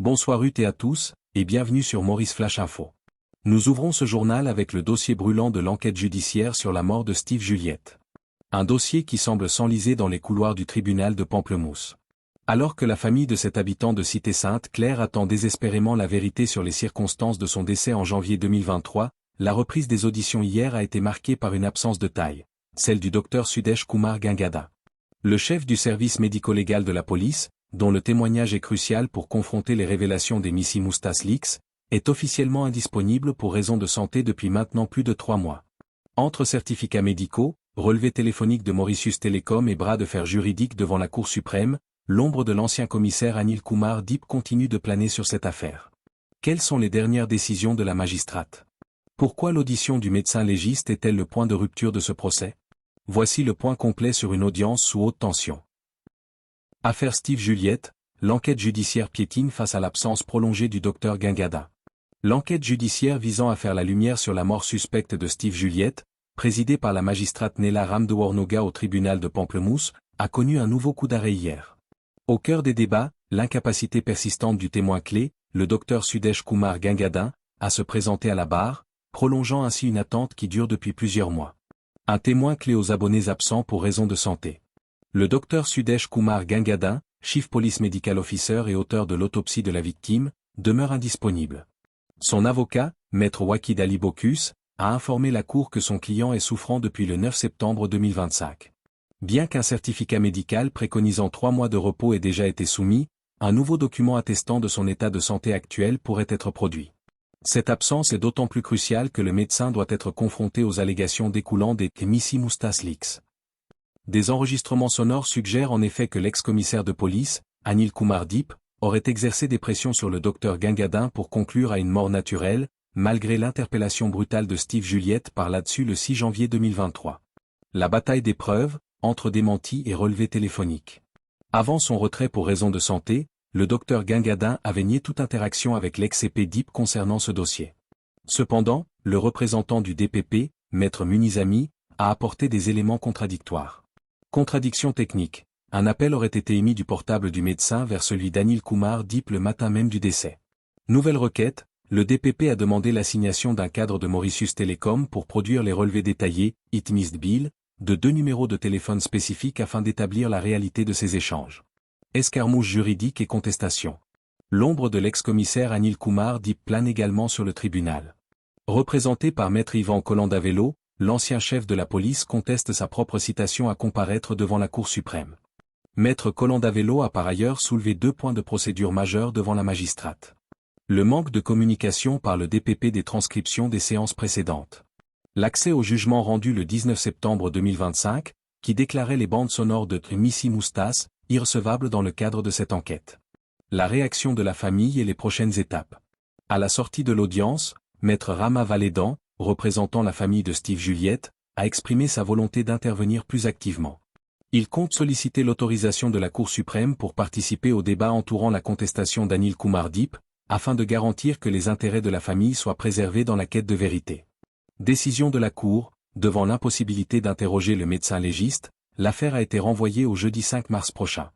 Bonsoir et à tous, et bienvenue sur Maurice Flash Info. Nous ouvrons ce journal avec le dossier brûlant de l'enquête judiciaire sur la mort de Steve Juliette. Un dossier qui semble s'enliser dans les couloirs du tribunal de Pamplemousse. Alors que la famille de cet habitant de Cité Sainte-Claire attend désespérément la vérité sur les circonstances de son décès en janvier 2023, la reprise des auditions hier a été marquée par une absence de taille, celle du docteur Sudesh Kumar Gangada. Le chef du service médico-légal de la police, dont le témoignage est crucial pour confronter les révélations des Missi Moustas Leaks, est officiellement indisponible pour raison de santé depuis maintenant plus de 3 mois. Entre certificats médicaux, relevés téléphoniques de Mauritius Telecom et bras de fer juridiques devant la Cour suprême, l'ombre de l'ancien commissaire Anil Kumar Deep continue de planer sur cette affaire. Quelles sont les dernières décisions de la magistrate? Pourquoi l'audition du médecin légiste est-elle le point de rupture de ce procès? Voici le point complet sur une audience sous haute tension. Affaire Steve Juliette, l'enquête judiciaire piétine face à l'absence prolongée du docteur Gangada. L'enquête judiciaire visant à faire la lumière sur la mort suspecte de Steve Juliette, présidée par la magistrate Nella Ramdewornoga au tribunal de Pamplemousse, a connu un nouveau coup d'arrêt hier. Au cœur des débats, l'incapacité persistante du témoin clé, le docteur Sudesh Kumar Gangada, à se présenter à la barre, prolongeant ainsi une attente qui dure depuis plusieurs mois. Un témoin clé aux abonnés absents pour raison de santé. Le docteur Sudesh Kumar Gangada, Chief Police Medical Officer et auteur de l'autopsie de la victime, demeure indisponible. Son avocat, Maître Wakid Ali Bokus, a informé la Cour que son client est souffrant depuis le 9 septembre 2025. Bien qu'un certificat médical préconisant 3 mois de repos ait déjà été soumis, un nouveau document attestant de son état de santé actuel pourrait être produit. Cette absence est d'autant plus cruciale que le médecin doit être confronté aux allégations découlant des Missi Moustas Leaks. Des enregistrements sonores suggèrent en effet que l'ex-commissaire de police, Anil Kumar Deep, aurait exercé des pressions sur le docteur Gangada pour conclure à une mort naturelle, malgré l'interpellation brutale de Steve Juliette par là-dessus le 6 janvier 2023. La bataille des preuves, entre démentis et relevés téléphoniques. Avant son retrait pour raison de santé, le docteur Gangada avait nié toute interaction avec l'ex-CP Deep concernant ce dossier. Cependant, le représentant du DPP, Maître Munizami, a apporté des éléments contradictoires. Contradiction technique. Un appel aurait été émis du portable du médecin vers celui d'Anil Kumar Deep le matin même du décès. Nouvelle requête, le DPP a demandé l'assignation d'un cadre de Mauritius Telecom pour produire les relevés détaillés, It Missed Bill, de 2 numéros de téléphone spécifiques afin d'établir la réalité de ces échanges. Escarmouche juridique et contestation. L'ombre de l'ex-commissaire Anil Kumar Deep plane également sur le tribunal. Représenté par Maître Ivan Colandavello, l'ancien chef de la police conteste sa propre citation à comparaître devant la Cour suprême. Maître Colandavello a par ailleurs soulevé 2 points de procédure majeurs devant la magistrate. Le manque de communication par le DPP des transcriptions des séances précédentes. L'accès au jugement rendu le 19 septembre 2025, qui déclarait les bandes sonores de Missi Moustas, irrecevables dans le cadre de cette enquête. La réaction de la famille et les prochaines étapes. À la sortie de l'audience, Maître Rama Valédan, représentant la famille de Steve Juliette, a exprimé sa volonté d'intervenir plus activement. Il compte solliciter l'autorisation de la Cour suprême pour participer au débat entourant la contestation d'Anil Kumar Deep, afin de garantir que les intérêts de la famille soient préservés dans la quête de vérité. Décision de la Cour, devant l'impossibilité d'interroger le médecin légiste, l'affaire a été renvoyée au jeudi 5 mars prochain.